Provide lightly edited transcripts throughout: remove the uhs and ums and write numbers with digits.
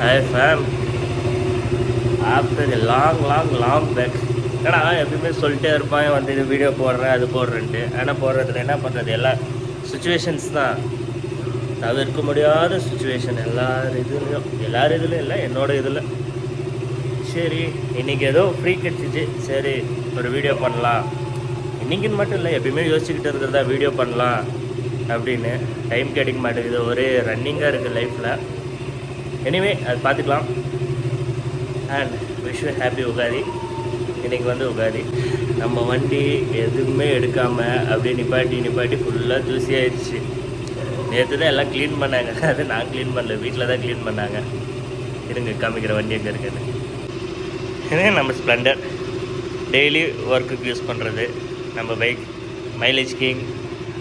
Hi fam, after a long back. ஏன்னா எப்பயுமே சொல்லிட்டே இருப்பான் வந்து இது வீடியோ போடுறேன் அது போடுறேன்ட்டு. ஆனால் போடுறதுல என்ன பண்ணுறது, எல்லா சுச்சுவேஷன்ஸ் தான், தவிர்க்க முடியாத சுச்சுவேஷன் எல்லார் இதுலையும் இல்லை, என்னோடய இதில். சரி இன்றைக்கி ஏதோ ஃப்ரீ கிடச்சிச்சு, சரி ஒரு வீடியோ பண்ணலாம். இன்றைக்கின்னு மட்டும் இல்லை, எப்பயுமே யோசிச்சுக்கிட்டு இருக்கிறதா வீடியோ பண்ணலாம் அப்படின்னு. டைம் கிடைக்க மாட்டேங்குது, ஒரே ரன்னிங்காக இருக்குது லைஃப்பில். எனிவே அது பார்த்துக்கலாம். And wish you happy Ugadi. இன்றைக்கி வந்து உகாதி. நம்ம வண்டி எதுவுமே எடுக்காமல் அப்படியே நிப்பாட்டி ஃபுல்லாக தூசியாகிடுச்சு. நேற்று தான் எல்லாம் க்ளீன் பண்ணாங்க, அது நான் க்ளீன் பண்ணல, வீட்டில் தான் க்ளீன் பண்ணாங்க. இருங்க காமிக்கிற வண்டி எங்கே இருக்குன்னு. இதே நம்ம ஸ்ப்ளெண்டர் டெய்லி ஒர்க்குக்கு யூஸ் பண்ணுறது நம்ம பைக், மைலேஜ் கிங்.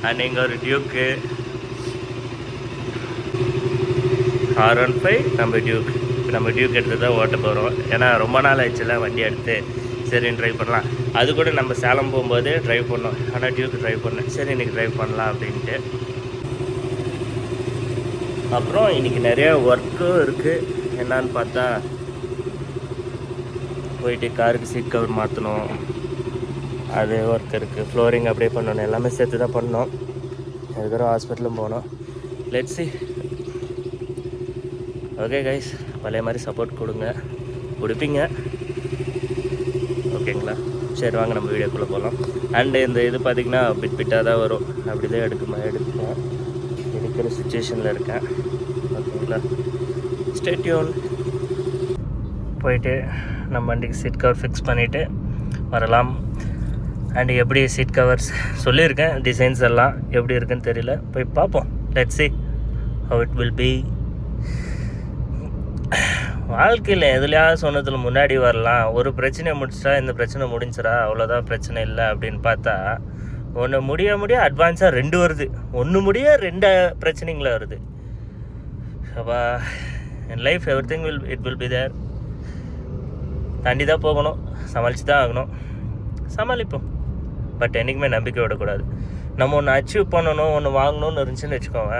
அண்ட் இங்கே ஒரு டியூக்கு R15, நம்ம டியூக் எடுத்து தான் ஓட்ட போகிறோம். ஏன்னா ரொம்ப நாள் ஆயிடுச்சுல வண்டி எடுத்து, சரின்னு ட்ரைவ் பண்ணலாம். அது கூட நம்ம சேலம் போகும்போது ட்ரைவ் பண்ணோம், ஆனால் டியூக் ட்ரைவ் பண்ணேன், சரி இன்றைக்கி ட்ரைவ் பண்ணலாம் அப்படின்ட்டு. அப்புறம் இன்றைக்கி நிறைய ஒர்க்கும் இருக்குது. என்னான்னு பார்த்தா போயிட்டு காருக்கு சீட் கவர் மாற்றணும், அது ஒர்க் இருக்குது. ஃப்ளோரிங் அப்படியே பண்ணணும், எல்லாமே சேர்த்து தான் பண்ணோம். அதுக்கப்புறம் ஹாஸ்பிட்டலும் போனோம். Let's see. ஓகே கைஸ், பழைய மாதிரி சப்போர்ட் கொடுப்பீங்க ஓகேங்களா? சரி வாங்க நம்ம வீடியோக்குள்ளே போகலாம். அண்டு இந்த இது பார்த்திங்கன்னா பிட்டாக தான் வரும், அப்படி தான் எடுக்கிற சுச்சுவேஷனில் இருக்கேன். ஓகேங்களா? Stay tune. போயிட்டு நம்ம வண்டிக்கு சீட் கவர் ஃபிக்ஸ் பண்ணிவிட்டு வரலாம். அண்டு எப்படி சீட் கவர்ஸ் சொல்லியிருக்கேன், டிசைன்ஸ் எல்லாம் எப்படி இருக்குன்னு தெரியல, போய் பார்ப்போம். Let's see how it will be. வாழ்க்கையில் எதுலையாவது சொன்னதில் முன்னாடி வரலாம். ஒரு பிரச்சனையை முடிச்சிட்டா இந்த பிரச்சனை முடிஞ்சிடா, அவ்வளோதான், பிரச்சனை இல்லை அப்படின்னு பார்த்தா ஒன்று முடிய அட்வான்ஸாக 2 வருது, 1 முடிய 2 பிரச்சனைங்கள வருது. அப்போ என் life it will be there. தாண்டி தான் போகணும், சமாளித்து தான் ஆகணும், சமாளிப்போம். பட் என்றைக்குமே நம்பிக்கை விடக்கூடாது. நம்ம ஒன்று அச்சீவ் பண்ணணும், ஒன்று வாங்கணும்னு இருந்துச்சுன்னு வச்சுக்கோங்க,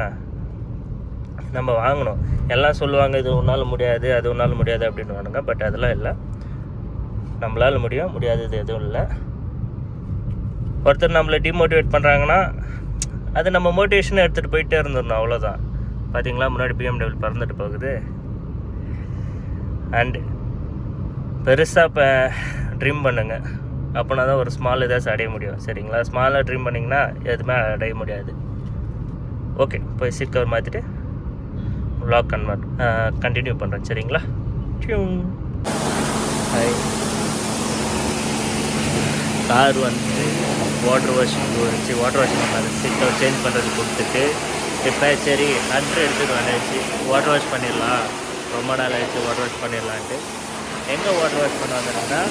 நம்ம வாங்கணும். எல்லாம் சொல்லுவாங்க இது உன்னால் முடியாது, அது உன்னால் முடியாது அப்படின்னு வாங்க. பட் அதெல்லாம் இல்லை, நம்மளால் முடியாதது எதுவும் இல்லை. ஒருத்தர் நம்மளை டிமோட்டிவேட் பண்ணுறாங்கன்னா அது நம்ம மோட்டிவேஷனை எடுத்துகிட்டு போயிட்டே இருந்துடணும், அவ்வளோதான். பார்த்தீங்களா, முன்னாடி BMW பறந்துட்டு போகுது. அண்டு பெருசாக இப்போ ட்ரீம் பண்ணுங்க, அப்படின்னா தான் ஒரு ஸ்மால் ஏதாச்சும் அடைய முடியும். சரிங்களா? ஸ்மாலாக ட்ரீம் பண்ணிங்கன்னா எதுவுமே அடைய முடியாது. ஓகே, போய் சீட் கவர் மாற்றிட்டு vlog கண்டினியூ பண்ணுறேன். சரிங்களா? டியூன். ஹாய். கார் வந்து வாட்டர் வாஷிங் பண்ணாது, சீட் கவர் சேஞ்ச் பண்ணுறது கொடுத்துட்டு இப்போ சரி ஹண்ட்ரட் எடுத்துகிட்டு வந்துச்சு. வாட்டர் வாஷ் பண்ணிடலாம், ரொம்ப நாள் ஆகிடுச்சு, வாட்டர் வாஷ் பண்ணிடலான்ட்டு. எங்கே வாட்டர் வாஷ் பண்ண வந்தோம்னா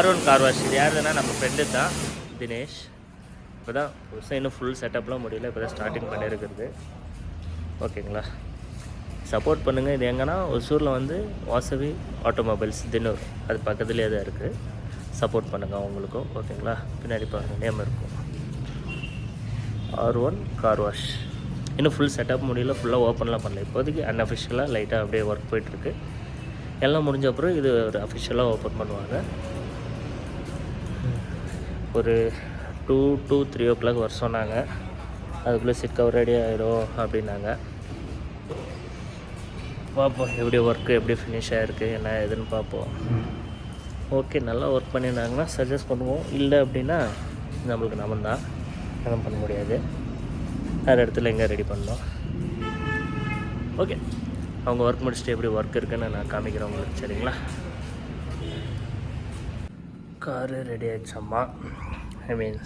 R1 கார் வாஷ். இது யாருதுன்னா நம்ம ஃப்ரெண்டு தான், தினேஷ். இப்போ தான் புதுசாக இன்னும் ஃபுல் செட்டப்லாம் முடியல, இப்போ தான் ஸ்டார்டிங் பண்ணியிருக்கிறது. ஓகேங்களா? சப்போர்ட் பண்ணுங்கள். இது எங்கன்னா ஒசூரில் வந்து வாசவி ஆட்டோமொபைல்ஸ் தினூர், அது பக்கத்துலேயே தான் இருக்குது. சப்போர்ட் பண்ணுங்கள் அவங்களுக்கும். ஓகேங்களா? பின்னாடி பாருங்கள் நேம் இருக்கும், R1 கார் வாஷ். இன்னும் ஃபுல் செட்டப் முடியல, ஃபுல்லாக ஓப்பன்லாம் பண்ணல. இப்போதைக்கு அன்அஃபிஷியலாக லைட்டாக அப்படியே ஒர்க் போயிட்டுருக்கு. எல்லாம் முடிஞ்ச அப்புறம் இது ஒரு அஃபிஷியலாக ஓப்பன் பண்ணுவாங்க. ஒரு 2 to 3 o'clock வர சொன்னாங்க. அதுக்குள்ளே சீட் கவர் ரெடி ஆகிடும் அப்படின்னாங்க. பார்ப்போம் எப்படி ஒர்க்கு எப்படி ஃபினிஷ் ஆகிருக்கு, என்ன ஏதுன்னு பார்ப்போம். ஓகே, நல்லா ஒர்க் பண்ணியிருந்தாங்கன்னா சஜஸ்ட் பண்ணுவோம். இல்லை அப்படின்னா நம்மளுக்கு நம்ம தான் எதுவும் பண்ண முடியாது, வேறு இடத்துல எங்கே ரெடி பண்ணோம். ஓகே, அவங்க ஒர்க் முடிச்சுட்டு எப்படி ஒர்க் இருக்குன்னு நான் காமிக்கிறேன் உங்களுக்கு. சரிங்களா? காரு ரெடி ஆகிடுச்சம்மா,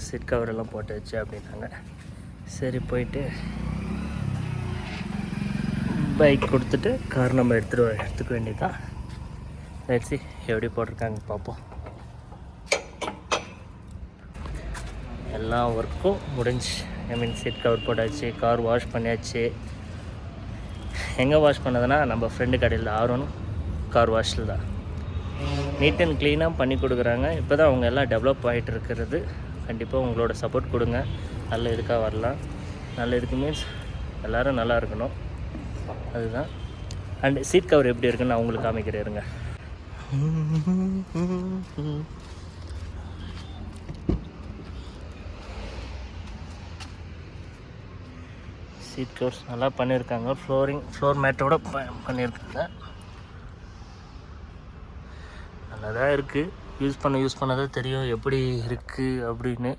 சீட் கவர் எல்லாம் போட்டாச்சு அப்படின்னாங்க. சரி போயிட்டு பைக் கொடுத்துட்டு கார் நம்ம எடுத்துக்க வேண்டியதான். சரி எப்படி போட்டிருக்காங்க பார்ப்போம். எல்லா ஒர்க்கும் முடிஞ்சு, சீட் கவர் போட்டாச்சு, கார் வாஷ் பண்ணியாச்சு. எங்கே வாஷ் பண்ணதுன்னா நம்ம ஃப்ரெண்டு கடையில் R1 கார் வாஷில் தான். நீட் அண்ட் க்ளீனாக பண்ணி கொடுக்குறாங்க. இப்போ தான் அவங்க எல்லாம் டெவலப் ஆகிட்டு இருக்கிறது. கண்டிப்பாக உங்களோட சப்போர்ட் கொடுங்க, நல்ல இதுக்காக வரலாம். நல்ல இதுக்கு மீன்ஸ் எல்லோரும் நல்லா இருக்கணும், அதுதான். அண்ட் சீட் கவர் எப்படி இருக்குன்னு நான் உங்களுக்கு காமிக்கிறேன் இருங்க. சீட் கவர்ஸ் நல்லா பண்ணியிருக்காங்க. ஃப்ளோர் மேட்டோட பண்ணியிருக்காங்க. நல்லா தான் இருக்குது. யூஸ் பண்ணதான் தெரியும் எப்படி இருக்குது அப்படின்னு.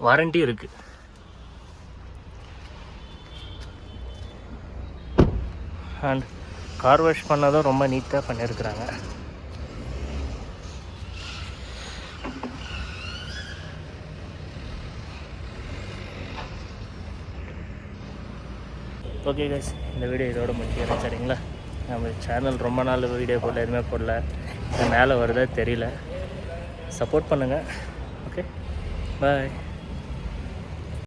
வாரண்ட்டி இருக்குது. அண்ட் கார் வாஷ் பண்ணதும் ரொம்ப நீட்டாக பண்ணியிருக்கிறாங்க. ஓகே கைஸ், இந்த வீடியோ இதோட முடிக்கிறேன் சரிங்களா. நம்ம சேனல் ரொம்ப நாள் வீடியோ போடல, எதுவுமே போடல. மேலே வருதா தெரியல. சப்போர்ட் பண்ணுங்கள். ஓகே, பாய்.